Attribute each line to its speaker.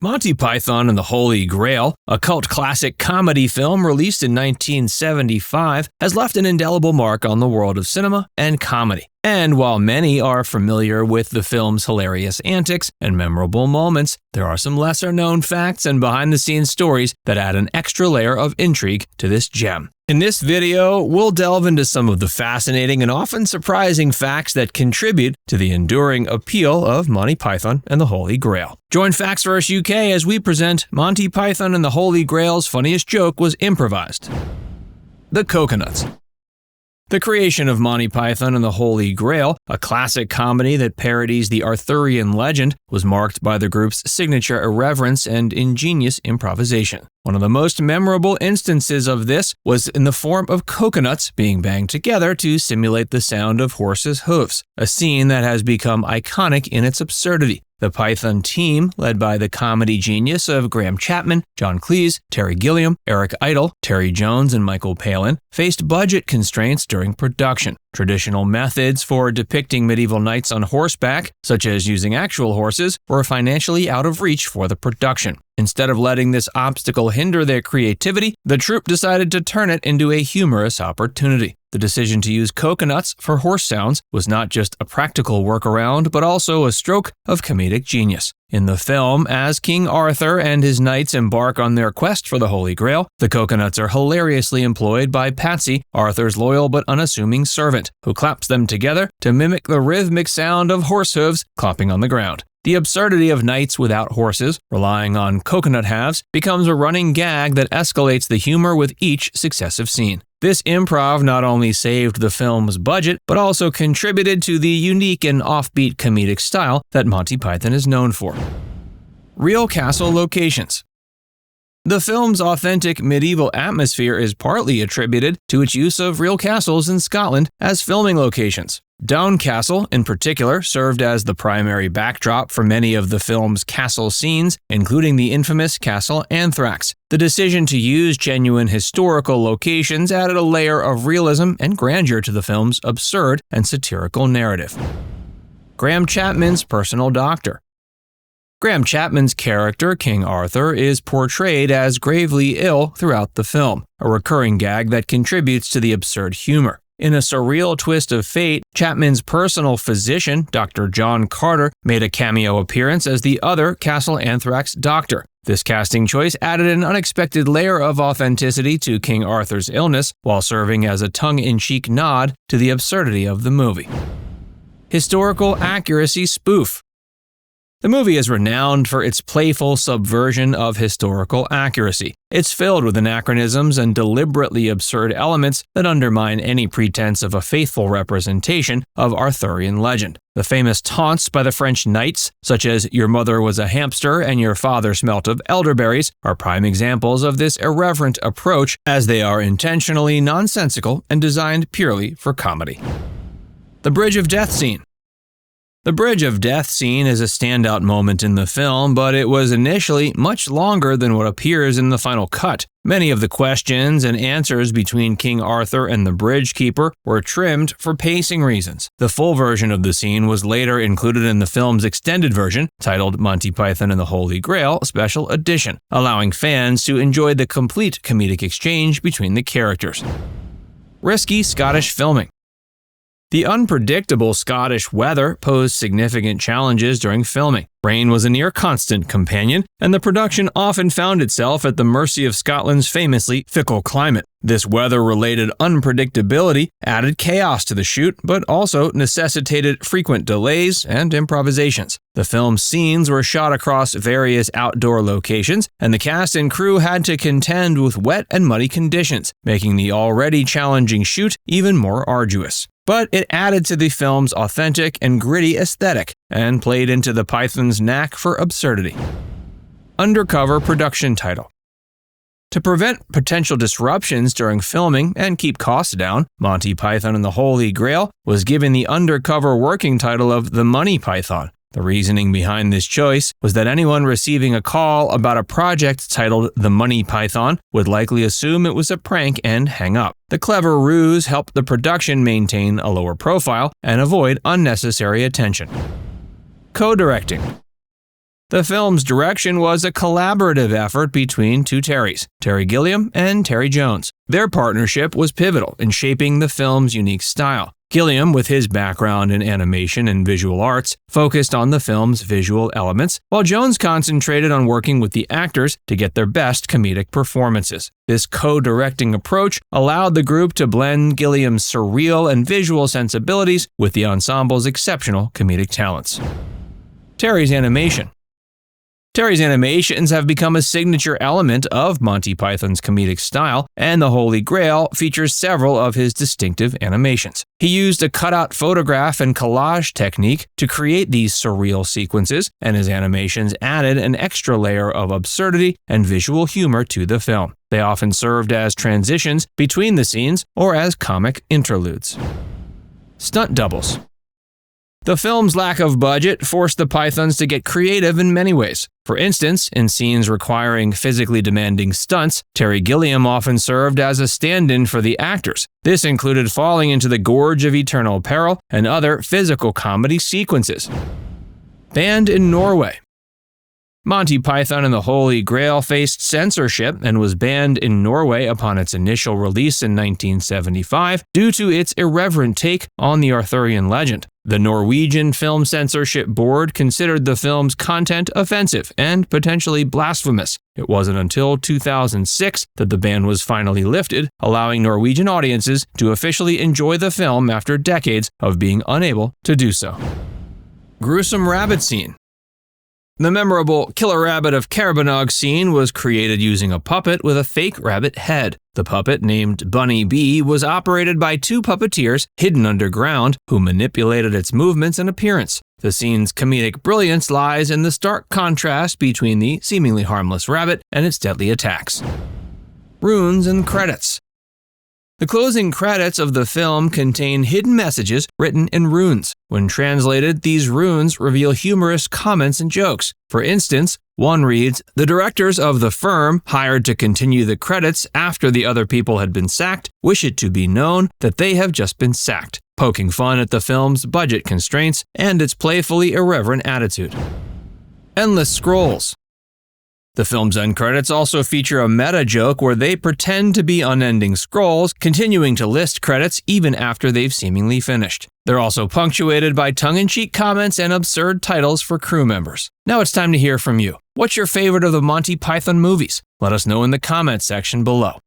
Speaker 1: Monty Python and the Holy Grail, a cult classic comedy film released in 1975, has left an indelible mark on the world of cinema and comedy. And while many are familiar with the film's hilarious antics and memorable moments, there are some lesser-known facts and behind-the-scenes stories that add an extra layer of intrigue to this gem. In this video, we'll delve into some of the fascinating and often surprising facts that contribute to the enduring appeal of Monty Python and the Holy Grail. Join Facts Verse UK as we present Monty Python and the Holy Grail's funniest joke was improvised. The Coconuts. The creation of Monty Python and the Holy Grail, a classic comedy that parodies the Arthurian legend, was marked by the group's signature irreverence and ingenious improvisation. One of the most memorable instances of this was in the form of coconuts being banged together to simulate the sound of horses' hooves, a scene that has become iconic in its absurdity. The Python team, led by the comedy genius of Chapman, John Cleese, Terry Gilliam, Eric Idle, Terry Jones, and Michael Palin, faced budget constraints during production. Traditional methods for depicting medieval knights on horseback, such as using actual horses, were financially out of reach for the production. Instead of letting this obstacle hinder their creativity, the troupe decided to turn it into a humorous opportunity. The decision to use coconuts for horse sounds was not just a practical workaround, but also a stroke of comedic genius. In the film, as King Arthur and his knights embark on their quest for the Holy Grail, the coconuts are hilariously employed by Patsy, Arthur's loyal but unassuming servant, who claps them together to mimic the rhythmic sound of horse hooves clopping on the ground. The absurdity of knights without horses, relying on coconut halves, becomes a running gag that escalates the humor with each successive scene. This improv not only saved the film's budget, but also contributed to the unique and offbeat comedic style that Monty Python is known for. Real castle locations. The film's authentic medieval atmosphere is partly attributed to its use of real castles in Scotland as filming locations. Down Castle, in particular, served as the primary backdrop for many of the film's castle scenes, including the infamous Castle Anthrax. The decision to use genuine historical locations added a layer of realism and grandeur to the film's absurd and satirical narrative. Chapman's personal doctor. Chapman's character, King Arthur, is portrayed as gravely ill throughout the film, a recurring gag that contributes to the absurd humor. In a surreal twist of fate, Chapman's personal physician, Dr. John Carter, made a cameo appearance as the other Castle Anthrax doctor. This casting choice added an unexpected layer of authenticity to King Arthur's illness, while serving as a tongue-in-cheek nod to the absurdity of the movie. Historical accuracy spoof. The movie is renowned for its playful subversion of historical accuracy. It's filled with anachronisms and deliberately absurd elements that undermine any pretense of a faithful representation of Arthurian legend. The famous taunts by the French knights, such as "your mother was a hamster and your father smelt of elderberries," are prime examples of this irreverent approach, as they are intentionally nonsensical and designed purely for comedy. The Bridge of Death scene. The Bridge of Death scene is a standout moment in the film, but it was initially much longer than what appears in the final cut. Many of the questions and answers between King Arthur and the bridge keeper were trimmed for pacing reasons. The full version of the scene was later included in the film's extended version, titled Monty Python and the Holy Grail Special Edition, allowing fans to enjoy the complete comedic exchange between the characters. Risky Scottish filming. The unpredictable Scottish weather posed significant challenges during filming. Rain was a near constant companion, and the production often found itself at the mercy of Scotland's famously fickle climate. This weather-related unpredictability added chaos to the shoot, but also necessitated frequent delays and improvisations. The film's scenes were shot across various outdoor locations, and the cast and crew had to contend with wet and muddy conditions, making the already challenging shoot even more arduous. But it added to the film's authentic and gritty aesthetic, and played into the Python's knack for absurdity. Undercover production title. To prevent potential disruptions during filming and keep costs down, Monty Python and the Holy Grail was given the undercover working title of The Money Python. The reasoning behind this choice was that anyone receiving a call about a project titled The Money Python would likely assume it was a prank and hang up. The clever ruse helped the production maintain a lower profile and avoid unnecessary attention. Co-directing. The film's direction was a collaborative effort between two Terrys, Terry Gilliam and Terry Jones. Their partnership was pivotal in shaping the film's unique style. Gilliam, with his background in animation and visual arts, focused on the film's visual elements, while Jones concentrated on working with the actors to get their best comedic performances. This co-directing approach allowed the group to blend Gilliam's surreal and visual sensibilities with the ensemble's exceptional comedic talents. Terry's animation. Terry's animations have become a signature element of Monty Python's comedic style, and the Holy Grail features several of his distinctive animations. He used a cutout photograph and collage technique to create these surreal sequences, and his animations added an extra layer of absurdity and visual humor to the film. They often served as transitions between the scenes or as comic interludes. Stunt doubles. The film's lack of budget forced the Pythons to get creative in many ways. For instance, in scenes requiring physically demanding stunts, Terry Gilliam often served as a stand-in for the actors. This included falling into the Gorge of Eternal Peril and other physical comedy sequences. Banned in Norway. Monty Python and the Holy Grail faced censorship and was banned in Norway upon its initial release in 1975 due to its irreverent take on the Arthurian legend. The Norwegian Film Censorship Board considered the film's content offensive and potentially blasphemous. It wasn't until 2006 that the ban was finally lifted, allowing Norwegian audiences to officially enjoy the film after decades of being unable to do so. Gruesome rabbit scene. The memorable Killer Rabbit of Caerbannog scene was created using a puppet with a fake rabbit head. The puppet, named Bunny B, was operated by two puppeteers hidden underground who manipulated its movements and appearance. The scene's comedic brilliance lies in the stark contrast between the seemingly harmless rabbit and its deadly attacks. Runes and credits. The closing credits of the film contain hidden messages written in runes. When translated, these runes reveal humorous comments and jokes. For instance, one reads, "The directors of the firm, hired to continue the credits after the other people had been sacked, wish it to be known that they have just been sacked," poking fun at the film's budget constraints and its playfully irreverent attitude. Endless scrolls. The film's end credits also feature a meta joke where they pretend to be unending scrolls, continuing to list credits even after they've seemingly finished. They're also punctuated by tongue-in-cheek comments and absurd titles for crew members. Now it's time to hear from you. What's your favorite of the Monty Python movies? Let us know in the comments section below.